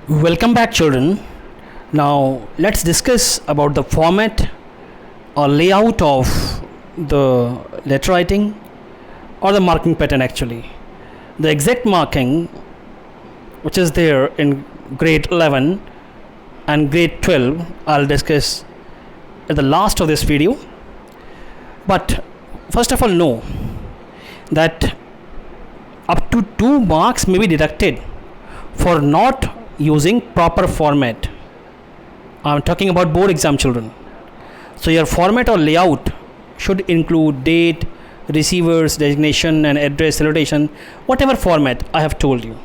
Welcome back, children. Now let's discuss about the format or layout of the letter writing or the marking pattern. Actually, the exact marking which is there in grade 11 and grade 12 I'll discuss at the last of this video. But first of all, know that up to 2 marks may be deducted for not using proper format. I'm talking about board exam, children. So your format or layout should include date, receivers, designation and address, salutation, whatever format I have told you.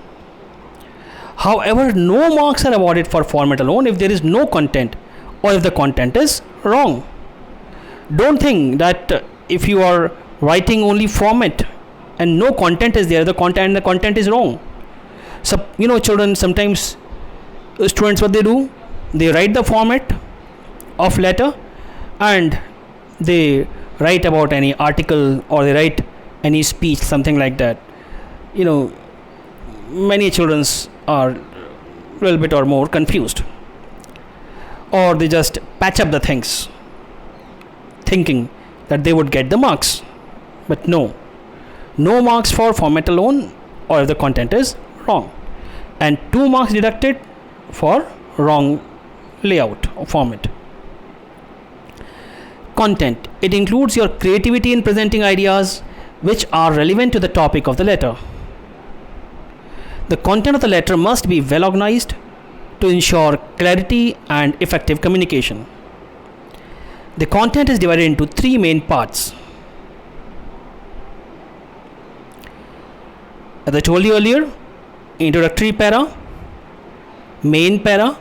However, no marks are awarded for format alone if there is no content or if the content is wrong. Don't think that if you are writing only format and no content is there, the content is wrong. So children, sometimes students, what they do, they write the format of letter and they write about any article or they write any speech, something like that. Many children are a little bit or more confused, or they just patch up the things thinking that they would get the marks. But no marks for format alone or if the content is wrong, and 2 marks deducted for wrong layout or format. Content, it includes your creativity in presenting ideas which are relevant to the topic of the letter. The content of the letter must be well organized to ensure clarity and effective communication. The content is divided into 3 main parts. As I told you earlier, introductory para, main para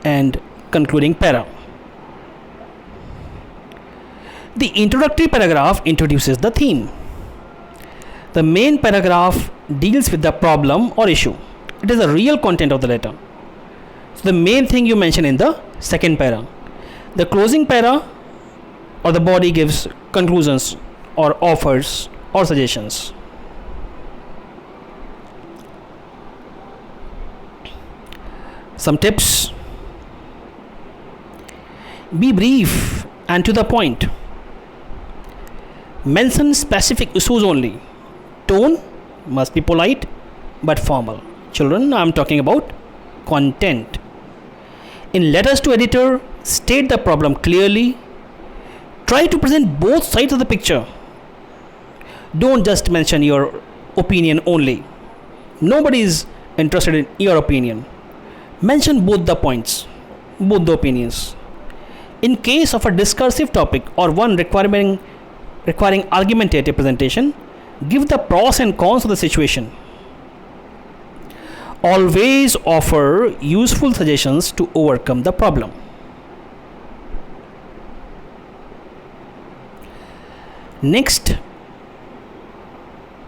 and concluding para. The introductory paragraph introduces the theme. The main paragraph deals with the problem or issue. It is the real content of the letter. So the main thing you mention in the second para. The closing para or the body gives conclusions or offers or suggestions. Some tips: be brief and to the point. Mention specific issues only. Tone must be polite but formal. Children, I am talking about content. In letters to editor, state the problem clearly. Try to present both sides of the picture. Don't just mention your opinion only. Nobody is interested in your opinion. Mention both the points, both the opinions. In case of a discursive topic or one requiring argumentative presentation, give the pros and cons of the situation. Always offer useful suggestions to overcome the problem. Next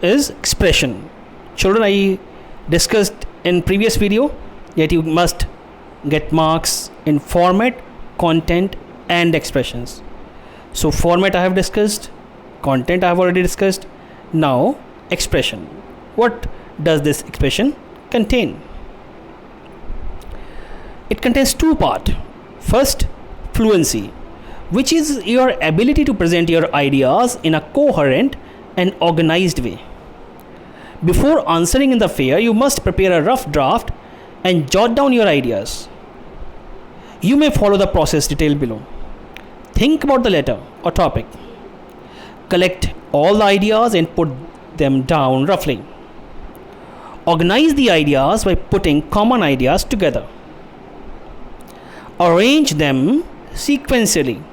is expression. Children, I discussed in previous video that you must get marks in format, content and expressions. So format I have discussed, content I have already discussed. Now expression. What does this expression contain? It contains 2 parts. First, fluency, which is your ability to present your ideas in a coherent and organized way. Before answering in the fair, you must prepare a rough draft and jot down your ideas. You may follow the process detailed below. Think about the letter or topic. Collect all the ideas and put them down roughly. Organize the ideas by putting common ideas together. Arrange them sequentially.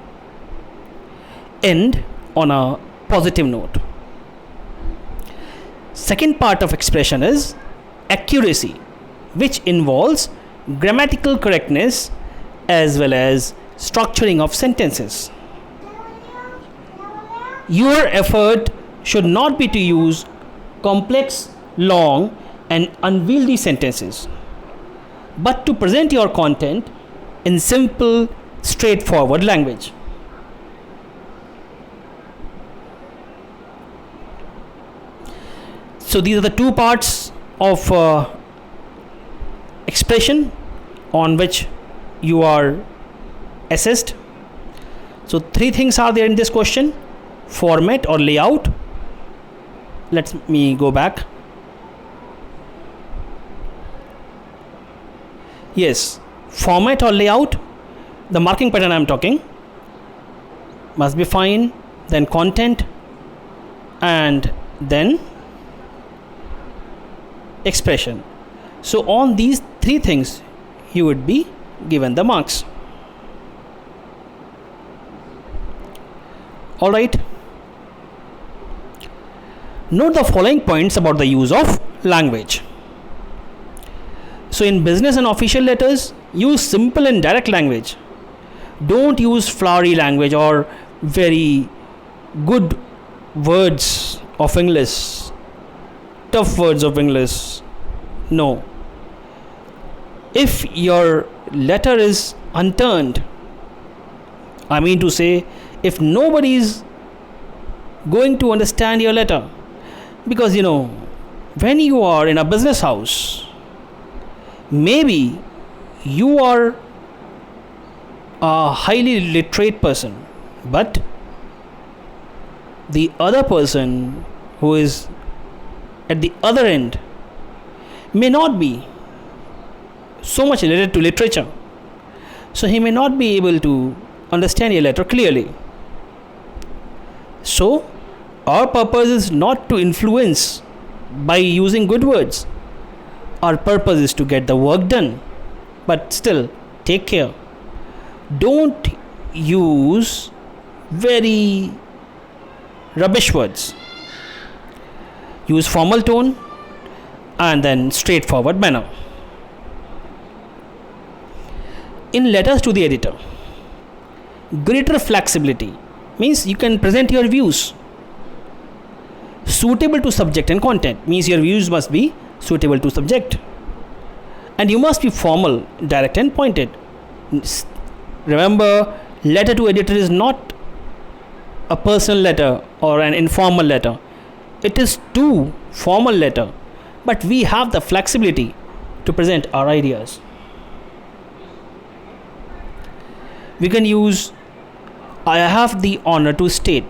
End on a positive note. Second part of expression is accuracy, which involves grammatical correctness as well as structuring of sentences. Your effort should not be to use complex, long and unwieldy sentences, but to present your content in simple, straightforward language. So these are the 2 parts of expression on which you are assessed. So 3 things are there in this question: format or layout. Let me go back. Yes, format or layout. The marking pattern I am talking must be fine, then content, and then expression. So on these 3 things you would be given the marks. Alright. Note the following points about the use of language. So in business and official letters, use simple and direct language. Don't use flowery language or very good words of English, tough words of English. No. If your letter is unturned, I mean to say, if nobody is going to understand your letter, because when you are in a business house, maybe you are a highly literate person, but the other person who is at the other end may not be so much related to literature, so he may not be able to understand your letter clearly. So our purpose is not to influence by using good words. Our purpose is to get the work done. But still, take care. Don't use very rubbish words. Use formal tone and then straightforward manner. In letters to the editor, greater flexibility means you can present your views. Suitable to subject and content means your views must be suitable to subject. And you must be formal, direct and pointed. Remember, letter to editor is not a personal letter or an informal letter. It is too formal letter. But we have the flexibility to present our ideas. We can use I have the honor to state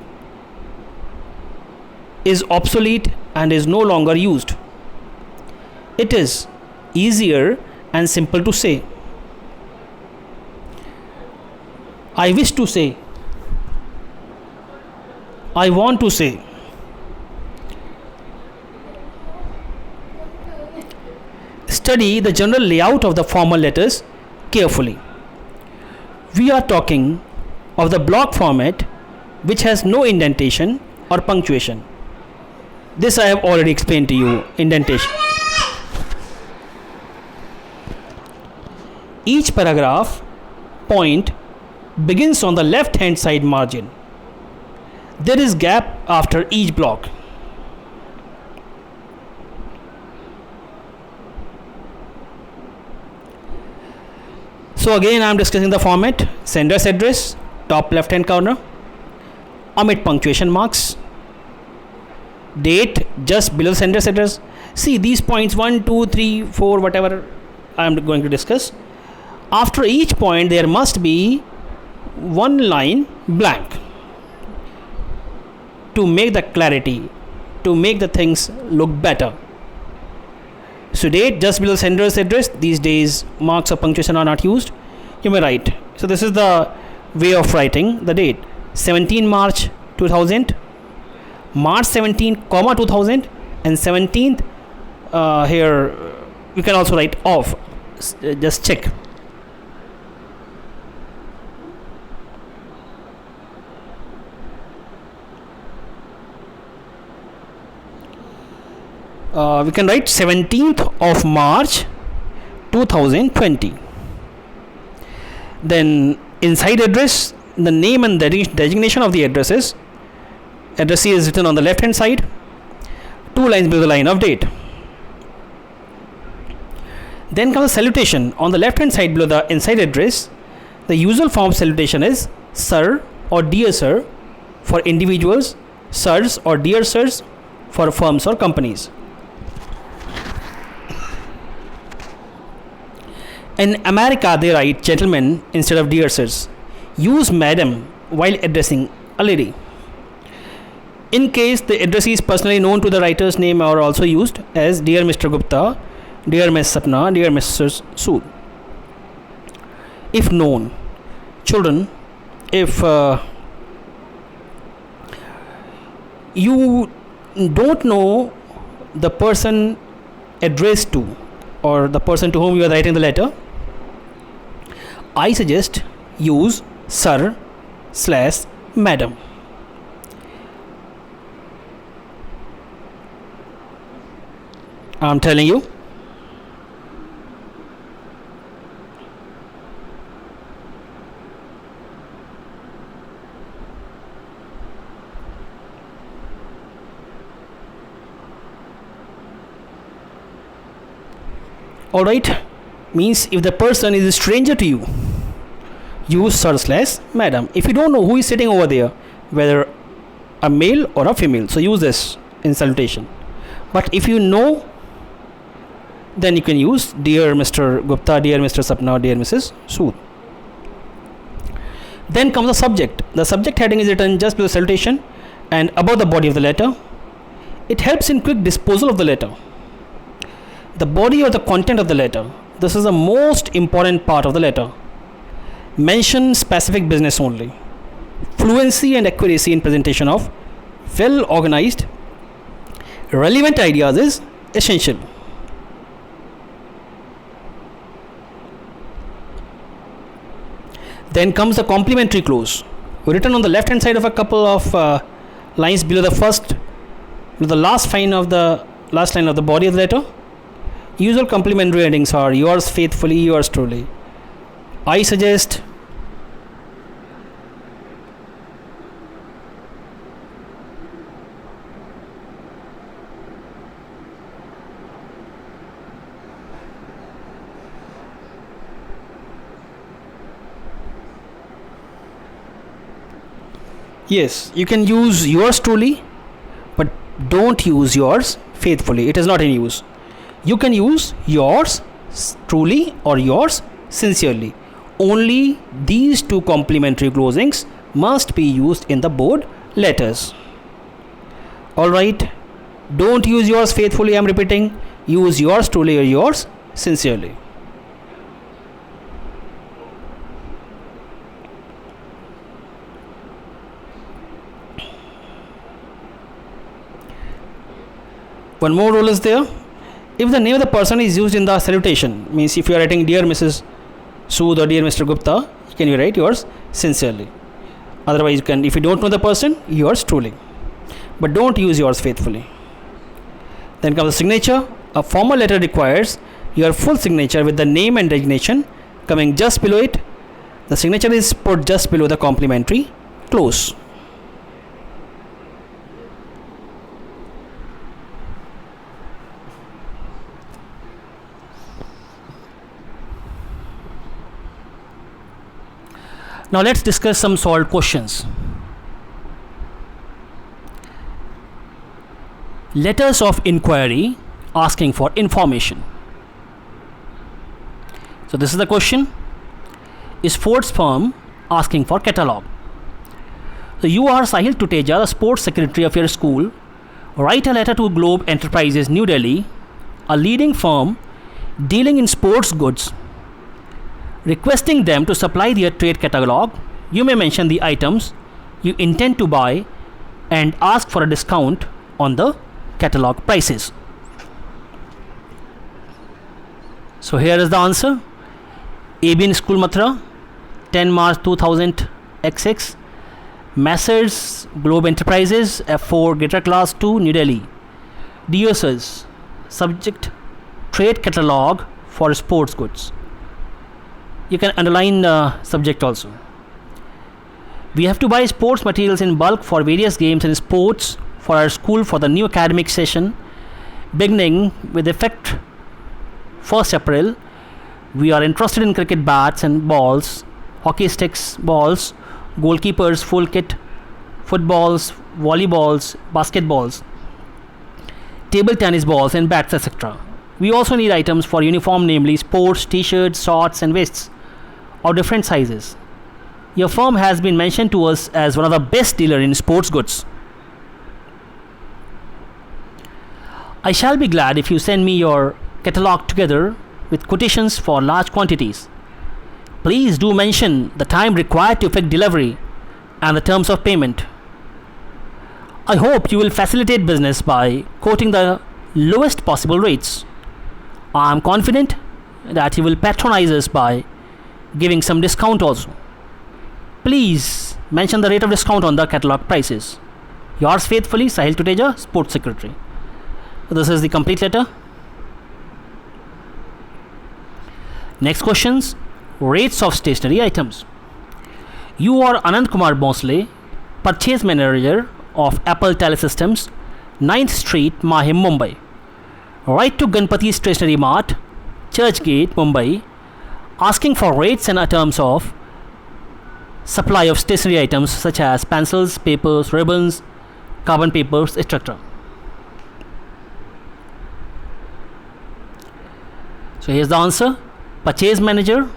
is obsolete and is no longer used. It is easier and simple to say. I wish to say. I want to say. Study the general layout of the formal letters carefully. We are talking of the block format which has no indentation or punctuation. This I have already explained to you, indentation. Each paragraph point begins on the left hand side margin. There is gap after each block. So again I am discussing the format. Sender's address, top left hand corner. Omit punctuation marks. Date just below sender's address. See these points 1, 2, 3, 4, whatever I am going to discuss. After each point there must be one line blank to make the clarity, to make the things look better. So date just below sender's address. These days marks or punctuation are not used. You may write. So this is the way of writing the date. 17 March 2000, March 17, 2000, and 17th. Here you can also write off. Just check. We can write 17th of March 2020. Then inside address, the name and the designation of the addresses. Addressee is written on the left hand side, 2 lines below the line of date. Then comes salutation. On the left hand side below the inside address, the usual form of salutation is sir or dear sir for individuals, sirs or dear sirs for firms or companies. In America, they write gentlemen instead of dear sirs. Use madam while addressing a lady. In case the addressee is personally known to the writer's name, are also used as dear Mr. Gupta, dear Miss Sapna, dear Mrs. Sood. If known, children, if you don't know the person addressed to or the person to whom you are writing the letter, I suggest use sir / madam. I'm telling you. Alright, means if the person is a stranger to you, use sir / madam. If you don't know who is sitting over there, whether a male or a female, so use this in salutation. But if you know, then you can use dear Mr. Gupta, dear Mr. Sapna, dear Mrs. Sood. Then comes the subject. The subject heading is written just below salutation and above the body of the letter. It helps in quick disposal of the letter. The body or the content of the letter. This is the most important part of the letter. Mention specific business only. Fluency and accuracy in presentation of well organized, relevant ideas is essential. Then comes the complementary clause, written on the left hand side of a couple of lines below the last line of the body of the letter. Usual complementary endings are yours faithfully, yours truly. I suggest yes, you can use yours truly, but don't use yours faithfully. It is not in use. You can use yours truly or yours sincerely. Only these two complementary closings must be used in the board letters. Alright, don't use yours faithfully, I am repeating. Use yours truly or yours sincerely. One more rule is there. If the name of the person is used in the salutation, means if you are writing dear Mrs. Sood or dear Mr. Gupta, can you write yours sincerely? Otherwise, you can, if you don't know the person, yours truly. But don't use yours faithfully. Then comes the signature. A formal letter requires your full signature with the name and designation coming just below it. The signature is put just below the complementary clause. Now let's discuss some solved questions. Letters of inquiry asking for information. So this is the question. Sports firm asking for catalog. So you are Sahil Tuteja, the sports secretary of your school. Write a letter to Globe Enterprises, New Delhi, a leading firm dealing in sports goods, requesting them to supply their trade catalog. You may mention the items you intend to buy and ask for a discount on the catalog prices. So here is the answer. ABN School Mathura, 10 March 2000 XX. Messrs Globe Enterprises, F4 Greater Class 2, New Delhi. Dear sirs, subject trade catalog for sports goods. You can underline the subject also. We have to buy sports materials in bulk for various games and sports for our school for the new academic session beginning with effect 1st April. We are interested in cricket bats and balls, hockey sticks, balls, goalkeepers, full kit, footballs, volleyballs, basketballs, table tennis balls and bats, etc. We also need items for uniform, namely sports, t-shirts, shorts and vests of different sizes. Your firm has been mentioned to us as one of the best dealer in sports goods. I shall be glad if you send me your catalog together with quotations for large quantities. Please do mention the time required to effect delivery and the terms of payment. I hope you will facilitate business by quoting the lowest possible rates. I am confident that you will patronize us by giving some discount also. Please mention the rate of discount on the catalog prices. Yours faithfully, Sahil Tuteja, Sports Secretary. This is the complete letter. Next questions. Rates of stationery items. You are Anand Kumar Bhonsle, Purchase Manager of Apple Telesystems, 9th Street, Mahim, Mumbai. Write to Ganpati Stationery Mart, Church Gate, Mumbai, asking for rates and terms of supply of stationery items such as pencils, papers, ribbons, carbon papers, etc. So here's the answer. Purchase Manager,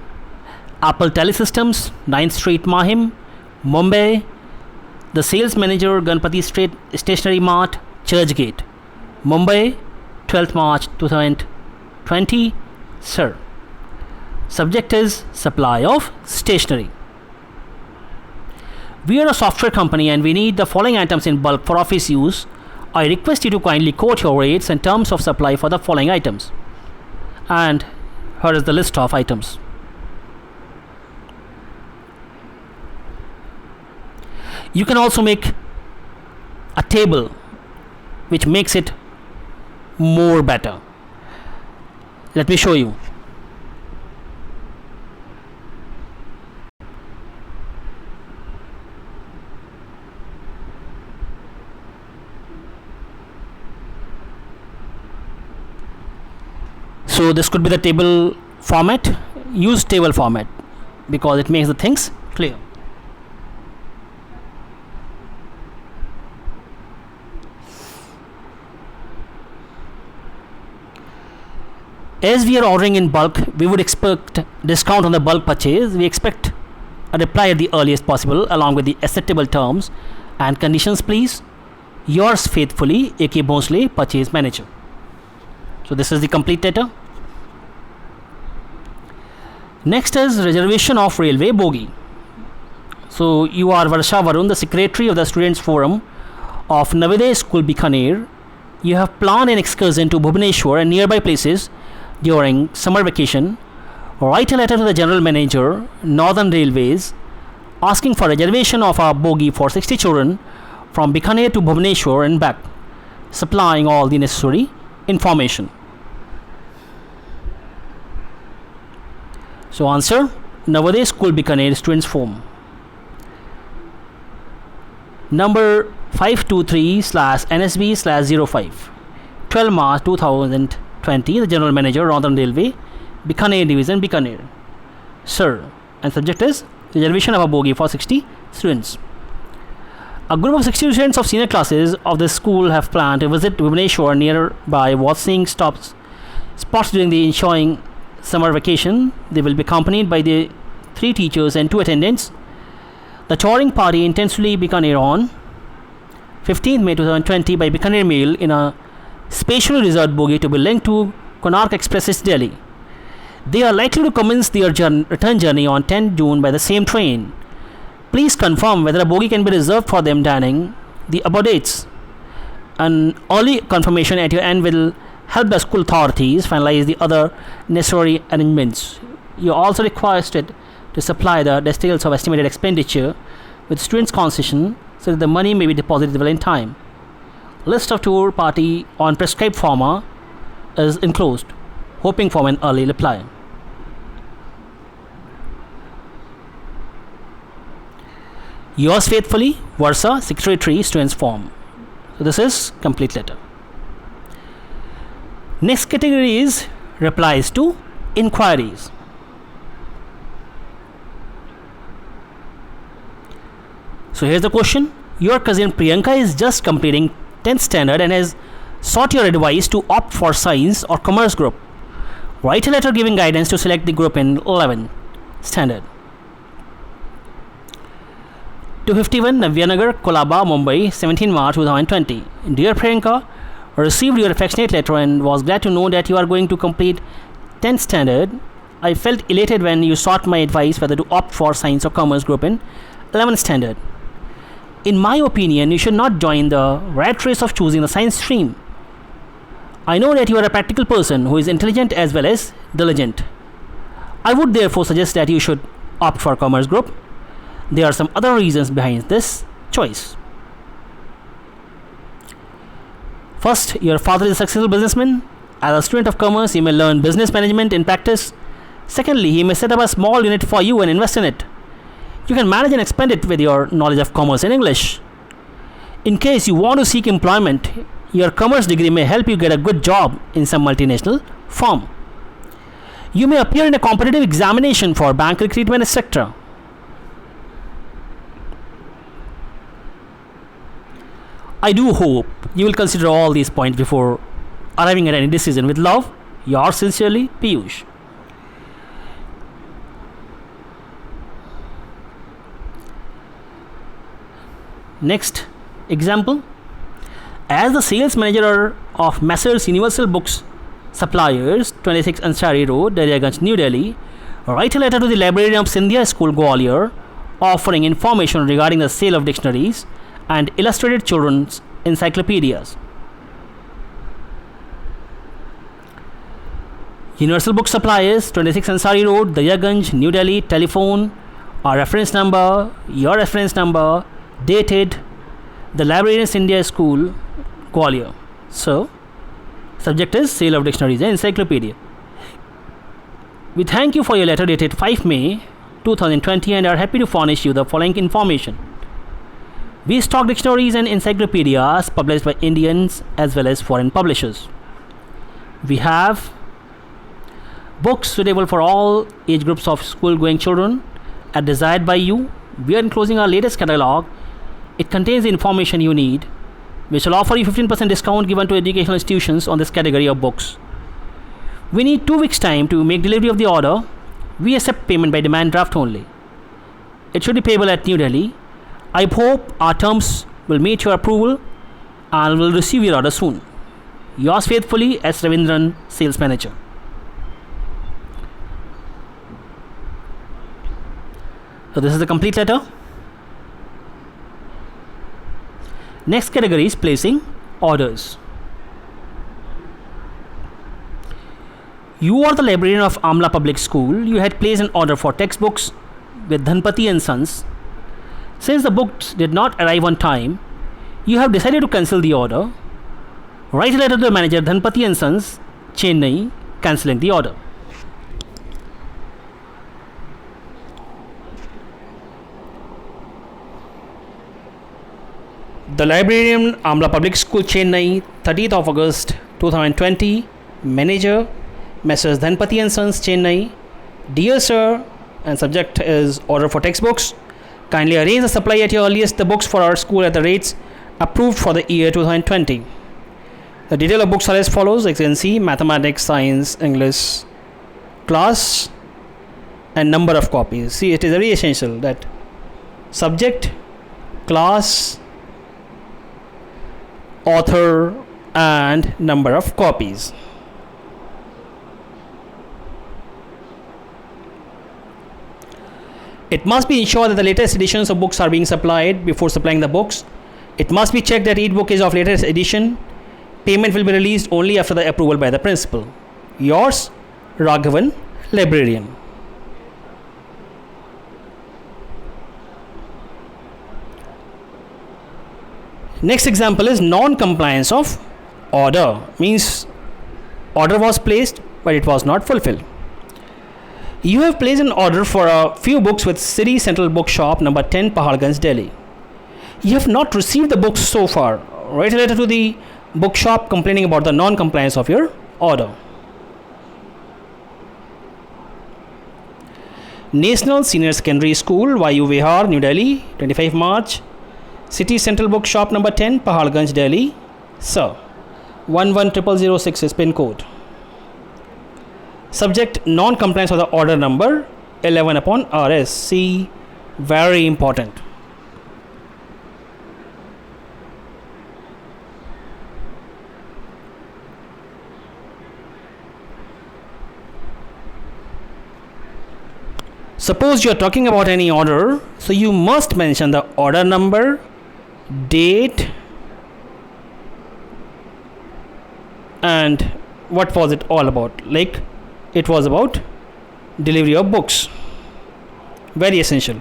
Apple Telesystems, 9th Street, Mahim, Mumbai. The Sales Manager, Ganpati Street Stationery Mart, Church Gate, Mumbai, 12th March 2020. Sir. Subject is supply of stationery. We are a software company and we need the following items in bulk for office use. I request you to kindly quote your rates and terms of supply for the following items. And here is the list of items. You can also make a table which makes it more better. Let me show you. So this could be the table format. Use table format because it makes the things clear. As we are ordering in bulk, we would expect discount on the bulk purchase. We expect a reply at the earliest possible along with the acceptable terms and conditions, please. Yours faithfully, A.K. Bhonsle, Purchase Manager. So this is the complete letter. Next is reservation of railway bogie. So you are Varsha Varun, the Secretary of the Students Forum of Navodaya School, Bikaner. You have planned an excursion to Bhubaneswar and nearby places during summer vacation. Write a letter to the General Manager, Northern Railways, asking for reservation of a bogie for 60 children from Bikaner to Bhubaneswar and back, supplying all the necessary information. So answer, Navodaya School, Bikaner, Students Forum. Number 523/NSB/05, 12 March 2020, the General Manager, Northern Railway, Bikaner Division, Bikaner. Sir, and subject is reservation of a bogie for 60 students. A group of 60 students of senior classes of the school have planned to visit Bhubaneswar nearby watching spots during the ensuing summer vacation. They will be accompanied by the 3 teachers and 2 attendants. The touring party intends to leave Bikaner on 15th May 2020 by Bikaner Mail in a specially reserved bogie to be linked to Konark Express, Delhi. They are likely to commence their return journey on 10th June by the same train. Please confirm whether a bogie can be reserved for them dining the above dates. An early confirmation at your end will help the school authorities finalize the other necessary arrangements. You are also requested to supply the details of estimated expenditure with students' concession so that the money may be deposited well in time. List of tour party on prescribed format is enclosed, hoping for an early reply. Yours faithfully, Varsa, Secretary, Students Forum. So this is complete letter. Next category is replies to inquiries. So here's the question. Your cousin Priyanka is just completing 10th standard and has sought your advice to opt for science or commerce group. Write a letter giving guidance to select the group in 11th standard. 251 Navyanagar, Kolaba, Mumbai, 17 March 2020. Dear Priyanka, I received your affectionate letter and was glad to know that you are going to complete 10th standard. I felt elated when you sought my advice whether to opt for science or commerce group in 11th standard. In my opinion, you should not join the rat race of choosing the science stream. I know that you are a practical person who is intelligent as well as diligent. I would therefore suggest that you should opt for commerce group. There are some other reasons behind this choice. First, your father is a successful businessman. As a student of commerce, you may learn business management in practice. Secondly, he may set up a small unit for you and invest in it. You can manage and expand it with your knowledge of commerce and English. In case you want to seek employment, your commerce degree may help you get a good job in some multinational firm. You may appear in a competitive examination for bank recruitment, etc. I do hope you will consider all these points before arriving at any decision. With love, yours sincerely, Piyush. Next example. As the sales manager of Messrs Universal Books Suppliers, 26 Ansari Road, Daryaganj, New Delhi, write a letter to the librarian of Scindia School, Gwalior, offering information regarding the sale of dictionaries and illustrated children's encyclopedias. Universal Book Suppliers, 26 Ansari Road, Daryaganj, New Delhi. Telephone, our reference number, your reference number, dated, the librarian India School, Gwalior. So, subject is sale of dictionaries and encyclopedia. We thank you for your letter dated 5 May 2020 and are happy to furnish you the following information. We stock dictionaries and encyclopedias published by Indians as well as foreign publishers. We have books suitable for all age groups of school-going children as desired by you. We are enclosing our latest catalog. It contains the information you need, which will offer you 15% discount given to educational institutions on this category of books. We need 2 weeks time to make delivery of the order. We accept payment by demand draft only. It should be payable at New Delhi. I hope our terms will meet your approval and will receive your order soon. Yours faithfully, S. Ravindran, Sales Manager. So this is the complete letter. Next category is placing orders. You are the librarian of Amla Public School. You had placed an order for textbooks with Dhanpati and Sons. Since the books did not arrive on time, you have decided to cancel the order. Write a letter to the manager Dhanpati and Sons, Chennai, cancelling the order. The librarian, Amla Public School, Chennai, 30th of August 2020. Manager, Messrs Dhanpati and Sons, Chennai. Dear Sir, and subject is order for textbooks. Kindly arrange the supply at your earliest the books for our school at the rates approved for the year 2020. The detail of books are as follows. As you can see, mathematics, science, English, class, and number of copies. See, it is very essential that subject, class, author, and number of copies. It must be ensured that the latest editions of books are being supplied before supplying the books. It must be checked that each book is of latest edition. Payment will be released only after the approval by the principal. Yours, Raghavan, librarian. Next example is non-compliance of order. Means order was placed but it was not fulfilled. You have placed an order for a few books with City Central Bookshop, number 10, Paharganj, Delhi. You have not received the books so far. Write a letter to the bookshop complaining about the non-compliance of your order. National Senior Secondary School, YU Vihar, New Delhi, 25 March. City Central Bookshop, number 10, Paharganj, Delhi. Sir, 11006 is pin code. Subject non-compliance of the order number 11 upon RS. See, very important. Suppose you are talking about any order, so you must mention the order number, date, and what was it all about. Like, it was about delivery of books. Very essential.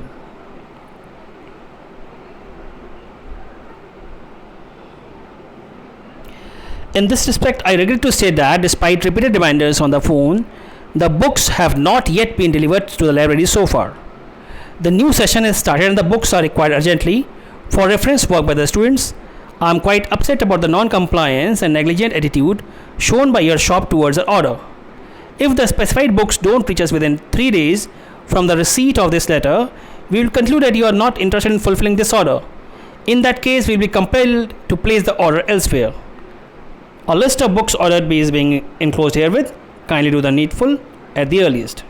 In this respect, I regret to say that despite repeated reminders on the phone, the books have not yet been delivered to the library so far. The new session is started and the books are required urgently for reference work by the students. I am quite upset about the non-compliance and negligent attitude shown by your shop towards the order. If the specified books don't reach us within 3 days from the receipt of this letter, we will conclude that you are not interested in fulfilling this order. In that case, we will be compelled to place the order elsewhere. A list of books ordered is being enclosed herewith. Kindly do the needful at the earliest.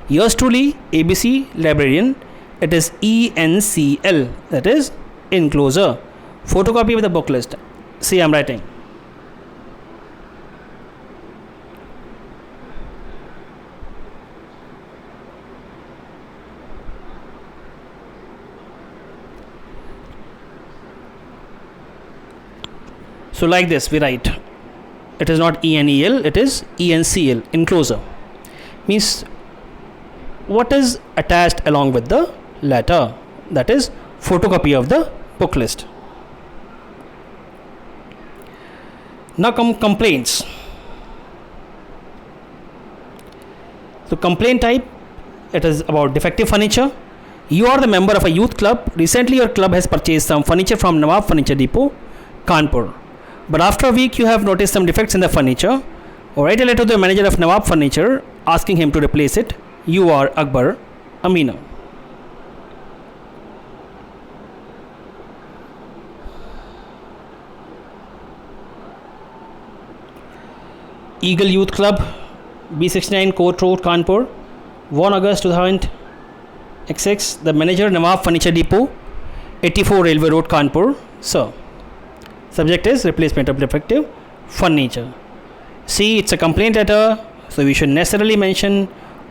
Yours truly, ABC Librarian. It is ENCL, that is enclosure. Photocopy with the book list. See, I am writing. So like this we write. It is not ENEL, it is ENCL, enclosure. Means what is attached along with the letter, that is photocopy of the book list. Now come complaints. So complaint type, it is about defective furniture. You are the member of a youth club. Recently your club has purchased some furniture from Nawab Furniture Depot, Kanpur. But after a week you have noticed some defects in the furniture. Write a letter to the manager of Nawab Furniture asking him to replace it. You are Akbar Amina. Eagle Youth Club, B69 Court Road, Kanpur, 1 August 2006. The manager, Nawab Furniture Depot, 84 Railway Road, Kanpur. Sir. Subject is replacement of defective furniture. See, it's a complaint letter, so we should necessarily mention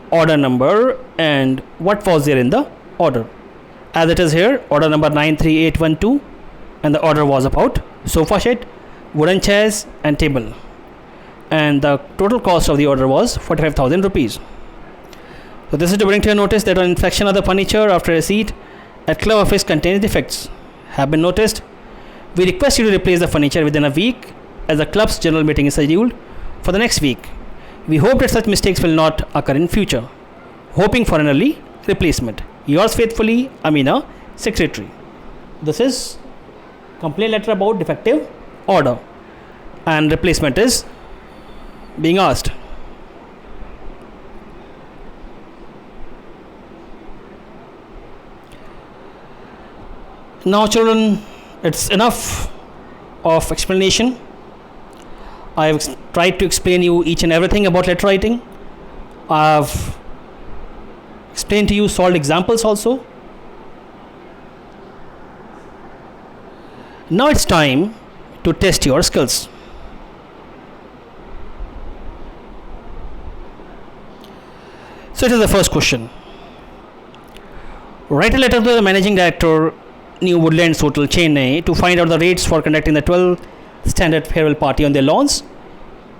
order number and what was there in the order. As it is here, order number 93812, and the order was about sofa set, wooden chairs and table. And the total cost of the order was 45,000 rupees. So this is to bring to your notice that an inspection of the furniture after receipt at club office contains defects have been noticed. We request you to replace the furniture within a week as the club's general meeting is scheduled for the next week. We hope that such mistakes will not occur in future. Hoping for an early replacement. Yours faithfully, Amina, Secretary. This is complaint letter about defective order and replacement is being asked. Now children, it's enough of explanation. I have tried to explain you each and everything about letter writing. I have explained to you solved examples also. Now it's time to test your skills. So it is the first question. Write a letter to the managing director, New Woodlands Hotel, Chennai, to find out the rates for conducting the 12th standard farewell party on their lawns,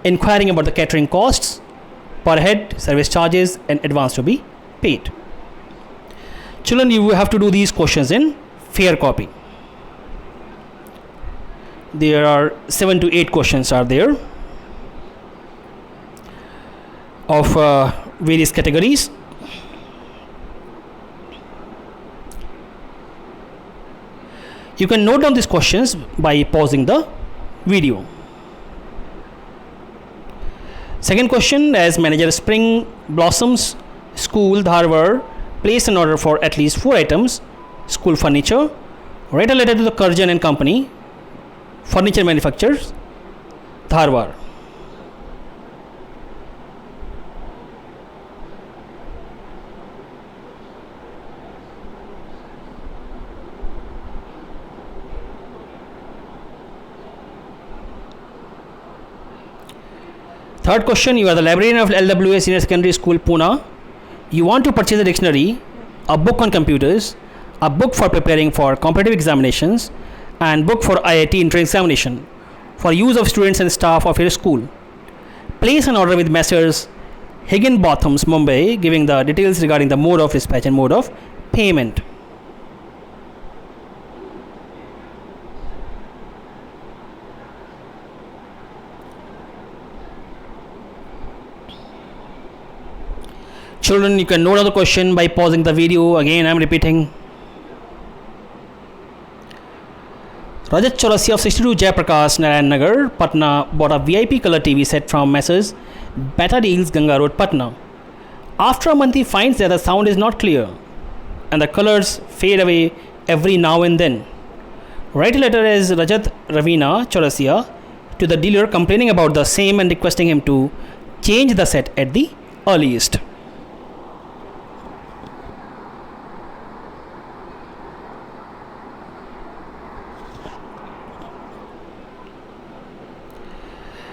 inquiring about the catering costs, per head, service charges and advance to be paid. Children, you have to do these questions in fair copy. There are 7 to 8 questions are there of various categories. You can note down these questions by pausing the video. Second question, as manager Spring Blossoms School, Dharwar, place an order for at least 4 items, school furniture. Write a letter to the Kurjan and Company, furniture manufacturers, Dharwar. Third question, you are the librarian of LWA Senior Secondary School, Pune. You want to purchase a dictionary, a book on computers, a book for preparing for competitive examinations, and book for IIT entrance examination for use of students and staff of your school. Place an order with Messrs. Higginbotham's, Mumbai, giving the details regarding the mode of dispatch and mode of payment. Children, you can note down the question by pausing the video. Again, I am repeating. Rajat Chaurasia of 62 Jayaprakash, Narayan Nagar, Patna bought a VIP color TV set from Messrs. Beta Deals, Ganga Road, Patna. After a month, he finds that the sound is not clear and the colors fade away every now and then. Write a letter as Rajat Ravina Chaurasia to the dealer complaining about the same and requesting him to change the set at the earliest.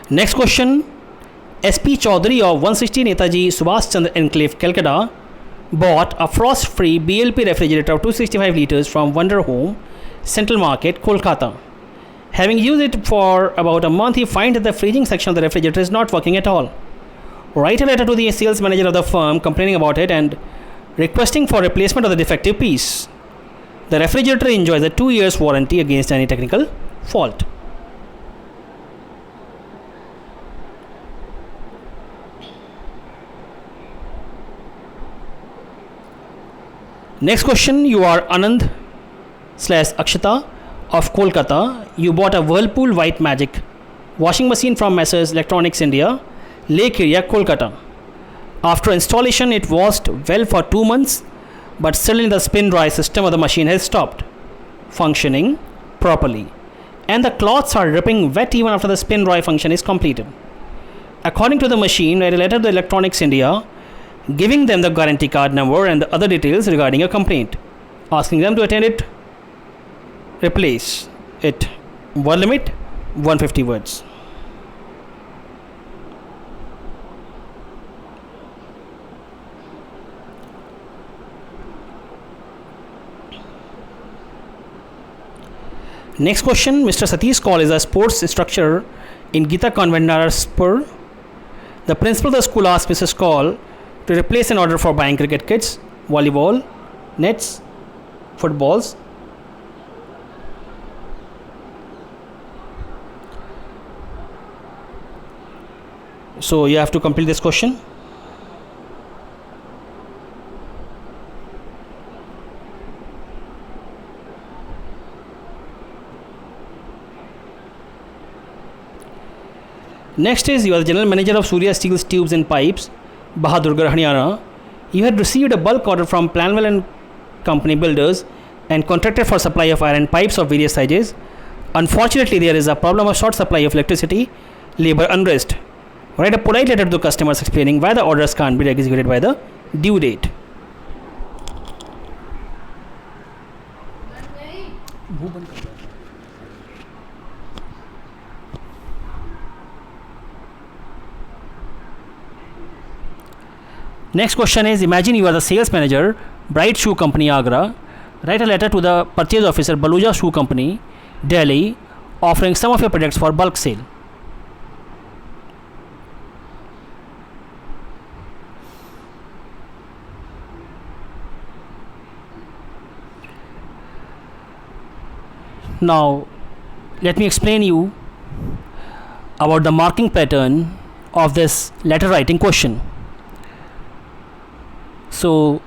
Next question, SP Chaudhary of 160 Netaji Subhash Chandra Enclave, Calcutta, bought a frost-free BLP refrigerator of 265 liters from Wonder Home, Central Market, Kolkata. Having used it for about a month, he finds that the freezing section of the refrigerator is not working at all. Write a letter to the sales manager of the firm complaining about it and requesting for replacement of the defective piece. The refrigerator enjoys a 2 years warranty against any technical fault. Next question, you are Anand / Akshata of Kolkata. You bought a Whirlpool White Magic washing machine from Messrs. Electronics India, Lake Area, Kolkata. After installation, it washed well for 2 months, but suddenly the spin dry system of the machine has stopped functioning properly, and the cloths are dripping wet even after the spin dry function is completed. According to the machine, write a letter to Electronics India giving them the guarantee card number and the other details regarding a complaint, asking them to attend it, replace it. Word limit 150 words. Next question, Mr. Satish Kaul is a sports instructor in Gita Convent, Naraspur. The principal of the school asked Mrs. Kaul to replace an order for buying cricket kits, volleyball, nets, footballs. So you have to complete this question. Next is, you are the general manager of Surya Steel Tubes and Pipes, Bahadurgarh, Haryana. You had received a bulk order from Planwell and Company Builders and contracted for supply of iron pipes of various sizes. Unfortunately, there is a problem of short supply of electricity, labor unrest. Write a polite letter to the customers explaining why the orders can't be executed by the due date. Next question is, imagine you are the sales manager, Bright Shoe Company, Agra. Write a letter to the purchase officer, Baluja Shoe Company, Delhi, offering some of your products for bulk sale. Now, let me explain you about the marking pattern of this letter writing question. So,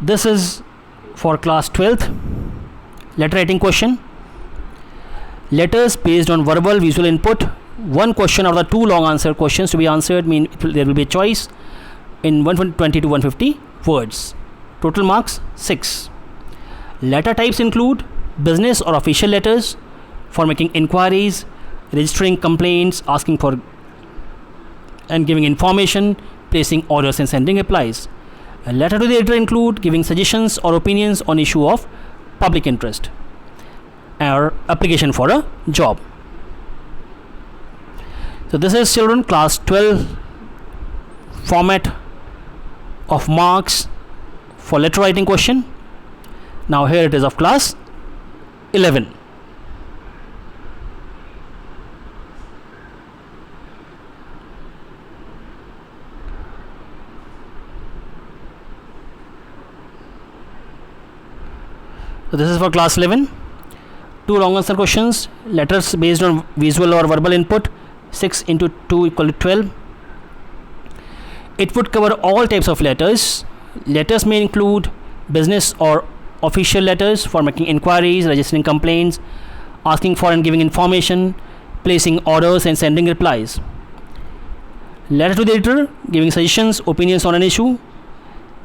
this is for class 12th letter writing question. Letters based on verbal visual input. One question out of the 2 long answer questions to be answered mean there will be a choice in 120 to 150 words. Total marks 6. Letter types include business or official letters for making inquiries, registering complaints, asking for and giving information, placing orders and sending replies. A letter to the editor include giving suggestions or opinions on issue of public interest or application for a job. So this is, children, class 12 format of marks for letter writing question. Now here it is of class 11. So this is for class 11. 2 long answer questions. Letters based on visual or verbal input. 6 into 2 equal to 12. It would cover all types of letters. Letters may include business or official letters for making inquiries, registering complaints, asking for and giving information, placing orders and sending replies. Letter to the editor, giving suggestions, opinions on an issue.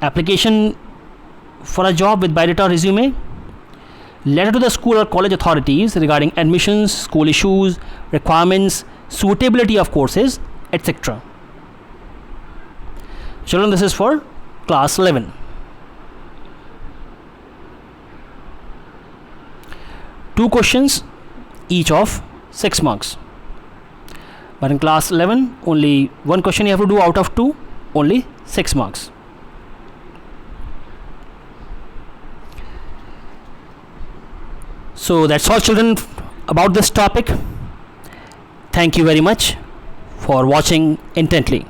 Application for a job with biodata or resume. Letter to the school or college authorities regarding admissions, school issues, requirements, suitability of courses, etc. Children, this is for class 11. 2 questions, each of 6 marks. But in class 11, only 1 question you have to do out of 2, only 6 marks. So that's all, children, about this topic. Thank you very much for watching intently.